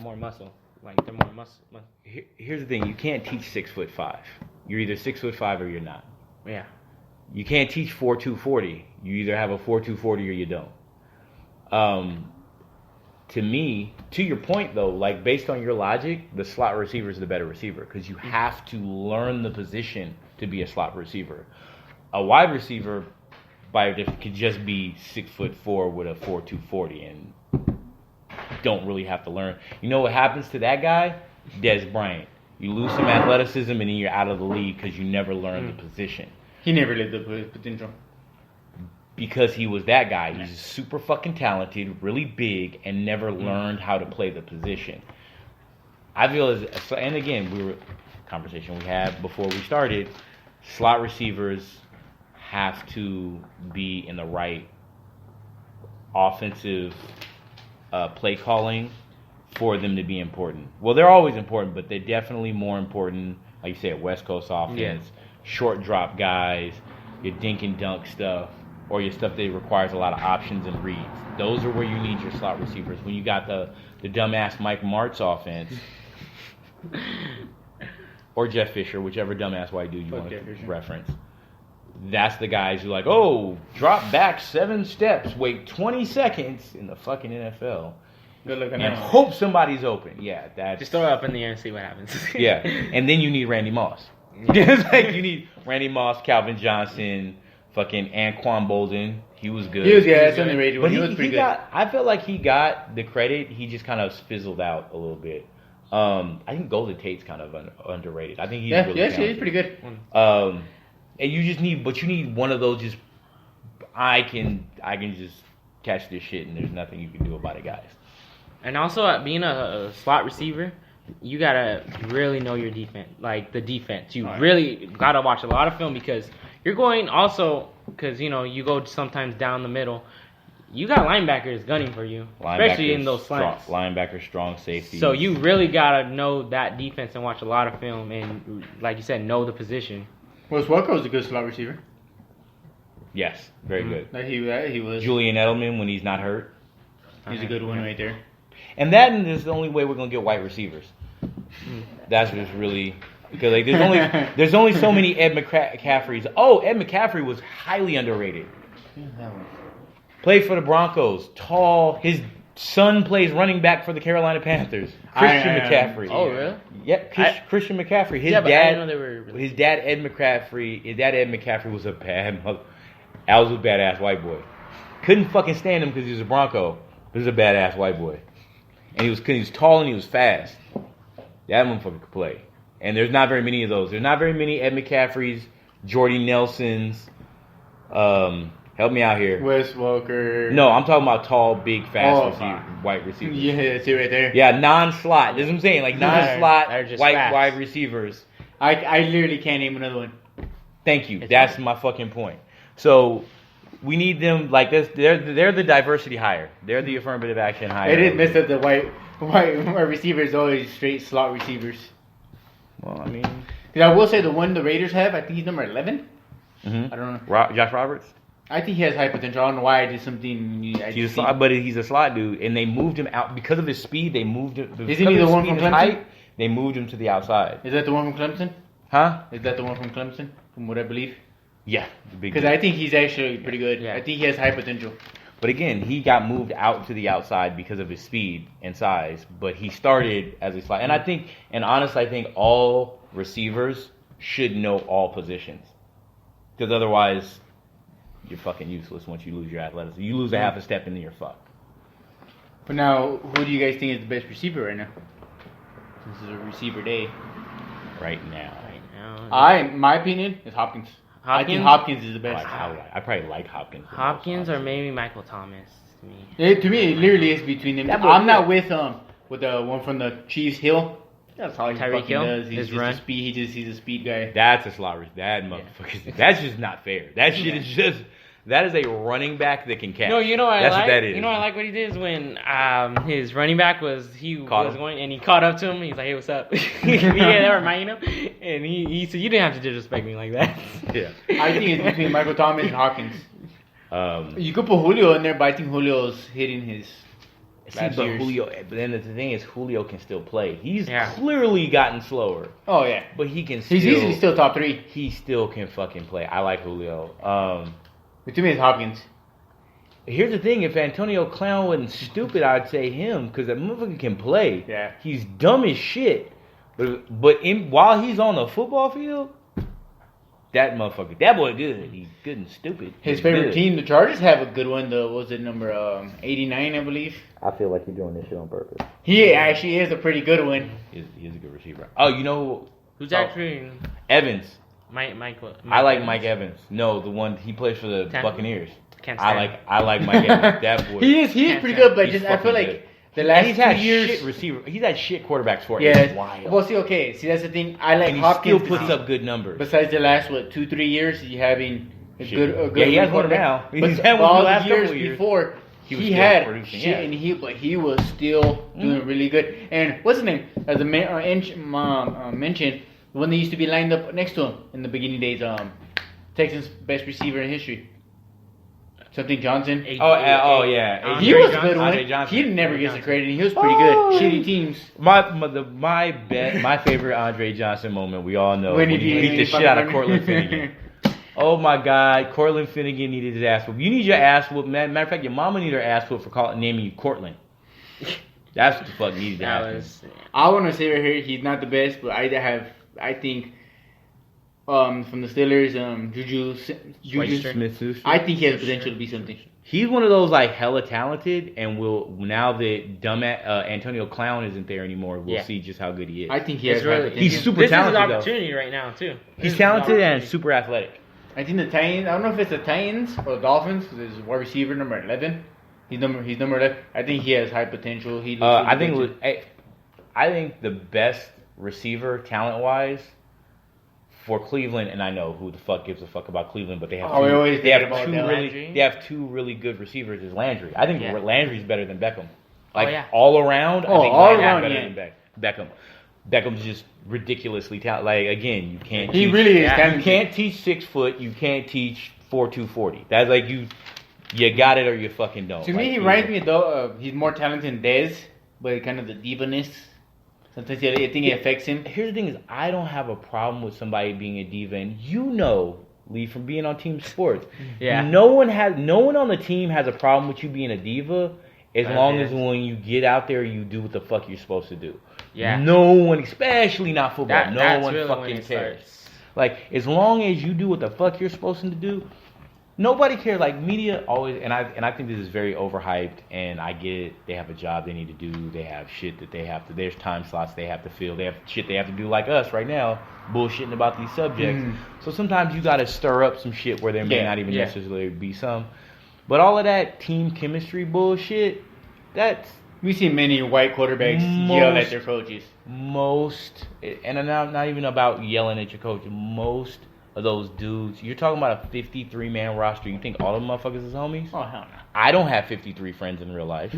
more muscle. Like they're more muscle. Here's the thing: you can't teach 6'5". You're either 6'5" or you're not. Yeah. You can't teach 4'2" You either have a 4'2" or you don't. To me, to your point though, like based on your logic, the slot receiver is the better receiver because you have to learn the position to be a slot receiver. A wide receiver, by definition, could just be 6'4" with a 4'2" and don't really have to learn. You know what happens to that guy? Des Bryant. You lose some athleticism and then you're out of the league because you never learned the position. He never lived up to his potential. Because he was that guy. He's super fucking talented, really big, and never learned how to play the position. I feel and again, conversation we had before we started, slot receivers have to be in the right offensive play calling for them to be important. Well, they're always important, but they're definitely more important, like you said, West Coast offense, short drop guys, your dink and dunk stuff, or your stuff that requires a lot of options and reads. Those are where you need your slot receivers. When you got the dumbass Mike Martz offense, or Jeff Fisher, whichever dumbass white dude you want to reference, that's the guys who like, oh, drop back 7 steps, wait 20 seconds in the fucking NFL. Good looking and hope somebody's open. Yeah, that's just throw it up in the air and see what happens. Yeah, and then you need Randy Moss. It's like you need Randy Moss, Calvin Johnson, fucking Anquan Bolden. He was good. He was good. That's underrated. But he was pretty good. I felt like he got the credit. He just kind of fizzled out a little bit. I think Golden Tate's kind of underrated. I think he's really talented. He's pretty good. And you just need one of those. Just I can just catch this shit, and there's nothing you can do about it, guys. And also, being a slot receiver, you gotta really know your defense, like the defense. You really gotta watch a lot of film because you're going also because you go sometimes down the middle. You got linebackers gunning for you, especially in those slants. Linebackers, strong safety. So you really gotta know that defense and watch a lot of film and, like you said, know the position. Well, Swalco's a good slot receiver. Yes, very good. He was. Julian Edelman when he's not hurt. He's a good one right there. And that is the only way we're gonna get white receivers. That's just really because like there's only so many Ed McCaffreys. Oh, Ed McCaffrey was highly underrated. Played for the Broncos, tall. His son plays running back for the Carolina Panthers. Christian McCaffrey. Oh, really? Yeah, Christian McCaffrey. His dad. I didn't know they were really his dad Ed McCaffrey was a bad mother. Al was a badass white boy. Couldn't fucking stand him because he was a Bronco. But he was a badass white boy. And he was tall and he was fast. That motherfucker could play. And there's not very many of those. There's not very many Ed McCaffreys, Jordy Nelsons. Help me out here. Wes Welker. No, I'm talking about tall, big, fast white receivers. Yeah, that's it right there. Yeah, non-slot. That's what I'm saying. Like non-slot wide receivers. I literally can't name another one. Thank you. That's my fucking point. So we need them like this. They're the diversity hire. They're the affirmative action hire. It is messed up. The white receivers always straight slot receivers. Well, I mean, because I will say the one the Raiders have, I think he's number 11. Mm-hmm. I don't know. Josh Roberts. I think he has high potential. I don't know why I did something. He's a slot, but he's a slot dude, and they moved him out because of his speed. They moved him. Isn't he the one from Clemson? Height, they moved him to the outside. Is that the one from Clemson? Huh? Is that the one from Clemson? From what I believe. Yeah, because I think he's actually pretty good. Yeah. I think he has high potential. But again, he got moved out to the outside because of his speed and size. But he started as a slot, and honestly, I think all receivers should know all positions, because otherwise, you're fucking useless once you lose your athleticism. You lose a half a step and then you're fucked. But now, who do you guys think is the best receiver right now? This is a receiver day. Right now. In my opinion, is Hopkins. I think Hopkins is the best. I probably like Hopkins. Hopkins or maybe Michael Thomas to me. To me, it literally is between them. I'm not with the one from the Chiefs, Hill. That's all he fucking does. He's just a speed. He's a speed guy. That's a slot receiver. That motherfucker. That's just not fair. That shit is just. That is a running back that can catch. No, you know what That's I like? What that is. You know what I like what he did is when his running back was going and he caught up to him. He's like, "Hey, what's up?" Yeah, that reminded him, and he said, "You didn't have to disrespect me like that." Yeah, I think it's between Michael Thomas and Hopkins. You could put Julio in there, but I think Julio's hitting his Julio. But then the thing is, Julio can still play. He's clearly gotten slower. Oh yeah, but he can. Still, he's easily still top 3. He still can fucking play. I like Julio. But to me, it's Hopkins. Here's the thing: if Antonio Clown wasn't stupid, I'd say him because that motherfucker can play. Yeah, he's dumb as shit. But while he's on the football field. That motherfucker, that boy good. He's good and stupid. His favorite team, the Chargers, have a good one though. Was it number 89, I believe? I feel like you're doing this shit on purpose. He actually is a pretty good one. He's a good receiver. Oh, you know who's actually Evans? Mike I like Mike Evans. No, the one he plays for the Buccaneers. I like Mike Evans. That boy. He is pretty good, but just I feel like. Good. The last he's had 2 years, shit receiver. He's had shit quarterbacks for it. Yeah. Wild. Well, see, that's the thing. I like and he Hopkins. Still puts up good numbers. Besides the last 2-3 years, he having a good. Yeah, he has one now. He's had one the last years before. He had shit, and he was still doing really good. And what's his name? As the mentioned, when they used to be lined up next to him in the beginning days, Texans' best receiver in history. Something Johnson. Yeah. He was a good one. He never gets the credit. He was pretty good. Shitty teams. My favorite Andre Johnson moment. We all know when he beat the shit out of Cortland Finnegan. Oh my God, Cortland Finnegan needed his ass whooped. You need your ass whooped. Matter of fact, your mama needed her ass whooped for naming you Cortland. That's what the fuck needed to happen. I want to say right here, he's not the best, but I think. From the Steelers, Juju Smith-Schuster. I think he has potential to be something. He's one of those like hella talented, and now that dumb Antonio Clown isn't there anymore, we'll see just how good he is. I think he has. He's super talented. This is an opportunity right now too. He's talented and super athletic. I think the Titans. I don't know if it's the Titans or the Dolphins. There's wide receiver number 11. He's number 11. I think he has high potential. I think the best receiver talent wise. For Cleveland, and I know who the fuck gives a fuck about Cleveland, but they have they have two really good receivers. Is Landry? I think Landry's better than Beckham. All around. I think Landry's better than Beckham. Beckham's just ridiculously talented. Like again, you can't. He really is. You can't teach 6 foot. You can't teach 4.240. That's like you got it or you fucking don't. To me, he reminds me though. He's more talented than Dez, but kind of the diva-ness. Sometimes I think it affects him. Here's the thing is, I don't have a problem with somebody being a diva, and Lee, from being on team sports, no one on the team has a problem with you being a diva, as long as when you get out there, you do what the fuck you're supposed to do. Yeah. No one, especially not football, no one really fucking cares. Like, as long as you do what the fuck you're supposed to do, nobody cares. Like, media always, and I think this is very overhyped, and I get it. They have a job they need to do. They have shit that they have to, there's time slots they have to fill. They have shit they have to do like us right now, bullshitting about these subjects. So sometimes you got to stir up some shit where there may not even necessarily be some. But all of that team chemistry bullshit, that's... We see many white quarterbacks yell at their coaches. And I'm not even about yelling at your coach, most... of those dudes, you're talking about a 53-man roster. You think all of them motherfuckers is homies? Oh, hell no. I don't have 53 friends in real life.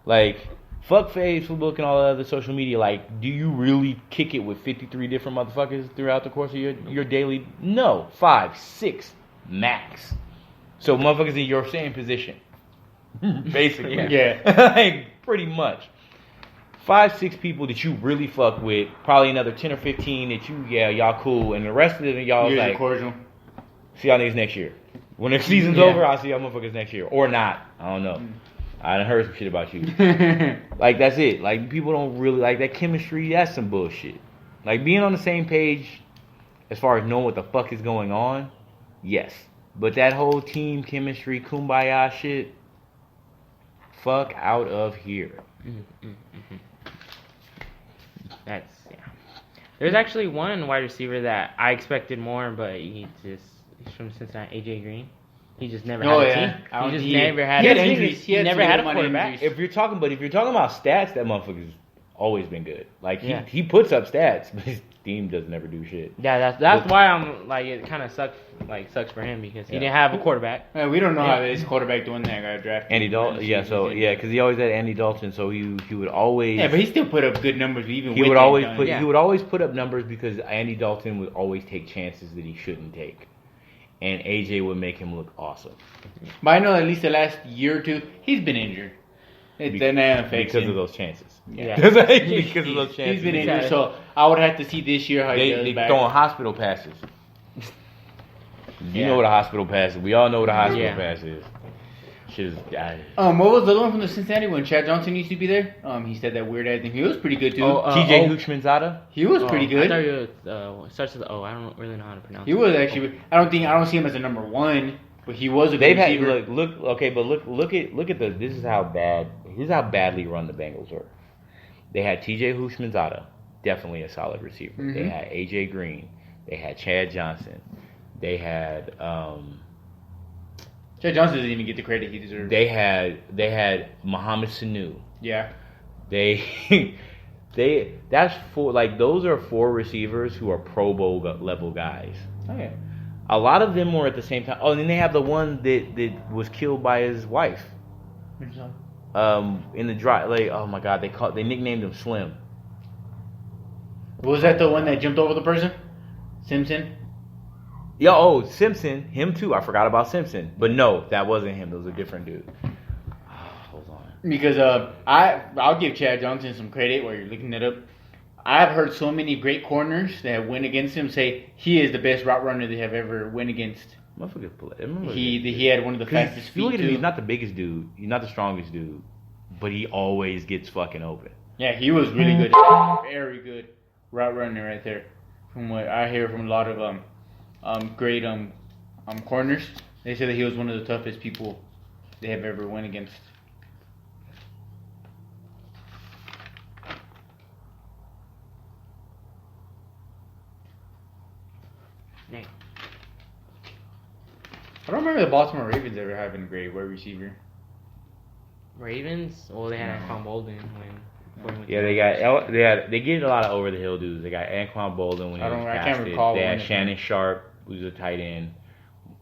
Like, fuck Facebook and all the other social media. Like, do you really kick it with 53 different motherfuckers throughout the course of your daily? No. 5, 6, max. So, motherfuckers in your same position. Basically. Like, pretty much. 5, 6 people that you really fuck with, probably another 10 or 15 that y'all cool, and the rest of them y'all You're like cordial. See y'all niggas next year. When the season's over, I'll see y'all motherfuckers next year. Or not. I don't know. I done heard some shit about you. Like, that's it. Like, people don't really like that chemistry. That's some bullshit. Like, being on the same page as far as knowing what the fuck is going on, yes. But that whole team chemistry, kumbaya shit, fuck out of here. There's actually one wide receiver that I expected more, but he's from Cincinnati, AJ Green. He just never had a team. He just never had injuries. He never had a quarterback. If you're talking about stats, that motherfucker's always been good. Like he puts up stats, but his team doesn't ever do shit. Yeah, that's why I'm like, it kind of sucks for him because he didn't have a quarterback. We don't know how this quarterback doing that got drafted. Andy Dalton, because he always had Andy Dalton, so he would always. Yeah, but he still put up good numbers even. He would always put up numbers because Andy Dalton would always take chances that he shouldn't take, and AJ would make him look awesome. But I know at least the last year or two he's been injured. because of those chances. Yeah. Because of those chances. He's been injured, so I would have to see this year how he does They back. throwing hospital passes. You know what a hospital pass is. We all know what a hospital pass is. Shit is. What was the other one from the Cincinnati when Chad Johnson used to be there? He said that weird ass thing. He was pretty good too. TJ Houshmandzadeh. He was pretty good. I thought it starts with O. I don't really know how to pronounce it. He was actually. I don't see him as a number one, but he was a good receiver. Look at the. This is how badly run the Bengals were. They had TJ Houshmandzadeh, definitely a solid receiver. Mm-hmm. They had AJ Green. They had Chad Johnson. They had. Chad Johnson doesn't even get the credit he deserves. They had Mohamed Sanu. Yeah. That's four. Like those are four receivers who are Pro Bowl level guys. Oh yeah. A lot of them were at the same time. Oh, and then they have the one that was killed by his wife. In the dry, like, oh my God, they nicknamed him Slim. Was that the one that jumped over the person? Simpson? Simpson, him too. I forgot about Simpson, but no, that wasn't him. It was a different dude. Hold on. Because I'll give Chad Johnson some credit while you're looking it up. I've heard so many great corners that went against him say he is the best route runner they have ever went against. He had one of the fastest feet. Look at him. He's not the biggest dude. He's not the strongest dude, but he always gets fucking open. Yeah, he was really good. Very good route runner right there. From what I hear from a lot of great corners, they say that he was one of the toughest people they have ever went against. Nick. I don't remember the Baltimore Ravens ever having a great wide receiver. Ravens? Well, they had Anquan Bolden when they get a lot of over the hill dudes. They got Anquan Bolden when he was past it. They had Shannon Sharp, who's a tight end,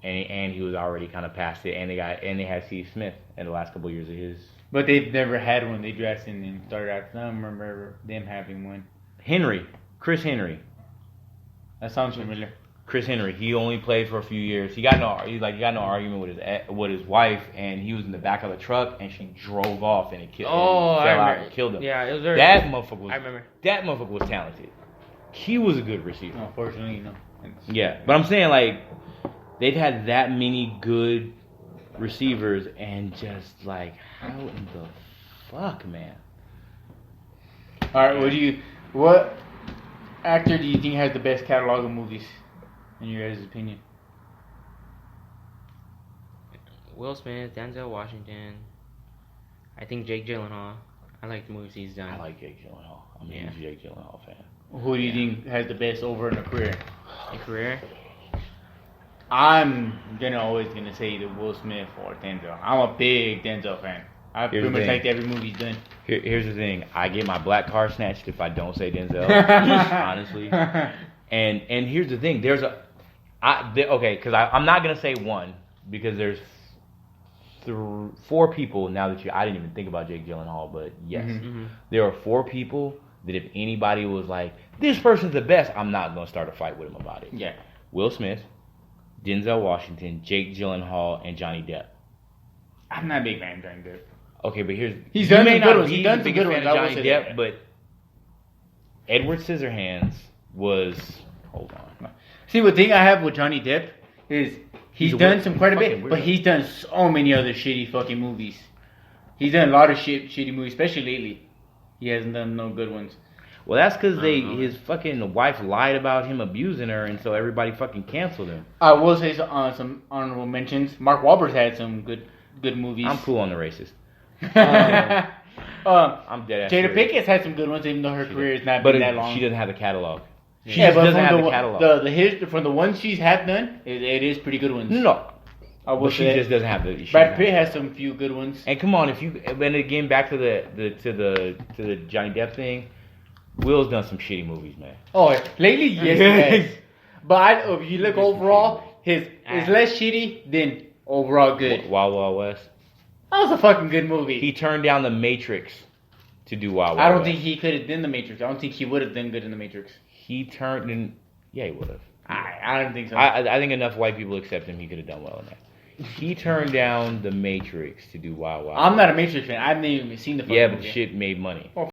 and he was already kind of past it. And they had Steve Smith in the last couple of years of his. But they've never had one. They drafted and started after them. I don't remember them having one. Chris Henry. That sounds familiar. Chris Henry, he only played for a few years. He got no argument with his wife, and he was in the back of the truck, and she drove off, and it killed. Killed him. Yeah, it was very. That motherfucker was. I remember. That motherfucker was talented. He was a good receiver. Unfortunately, no. Yeah, but I'm saying like they've had that many good receivers, and just like how in the fuck, man. All right, what actor do you think has the best catalog of movies? In your guys' opinion? Will Smith, Denzel Washington. I think Jake Gyllenhaal. I like the movies he's done. I like Jake Gyllenhaal. I'm a huge Jake Gyllenhaal fan. Who do you think has the best over in a career? I'm always gonna say either Will Smith or Denzel. I'm a big Denzel fan. I pretty much liked every movie he's done. Here's the thing. I get my black card snatched if I don't say Denzel. Honestly. And here's the thing. Because I'm not gonna say one because there's four people now that I didn't even think about Jake Gyllenhaal, but yes, there are four people that if anybody was like this person's the best, I'm not gonna start a fight with him about it. Yeah, Will Smith, Denzel Washington, Jake Gyllenhaal, and Johnny Depp. I'm not a big fan of Johnny Depp. Okay, but he's done some good ones. He's done some good ones. Johnny Depp, but Edward Scissorhands was. Hold on. See, the thing I have with Johnny Depp is he's done quite a bit, but he's done so many other shitty fucking movies. He's done a lot of shitty movies, especially lately. He hasn't done no good ones. Well, that's because his fucking wife lied about him abusing her, and so everybody fucking canceled him. I will say some honorable mentions. Mark Wahlberg's had some good movies. I'm cool on the racist. I'm dead. Jada Pickett's had some good ones, even though her career has not been that long. She doesn't have the catalog. She doesn't have the catalog. From the ones she's had done, it is pretty good ones. No. But she just doesn't have the. Brad Pitt has some few good ones. And come on, and again back to the Johnny Depp thing, Will's done some shitty movies, man. Oh, lately, yes, he has. But if you look overall, his less shitty than overall good. Wild Wild West. That was a fucking good movie. He turned down The Matrix to do Wild Wild West. I don't West. think he could have done The Matrix. I don't think he would have done good in The Matrix. He turned in. Yeah, he would have. I don't think so. I think enough white people accept him. He could have done well in that. He turned down The Matrix to do Wild Wild. I'm not a Matrix fan. I haven't even seen the. Yeah, but the shit made money. Oh,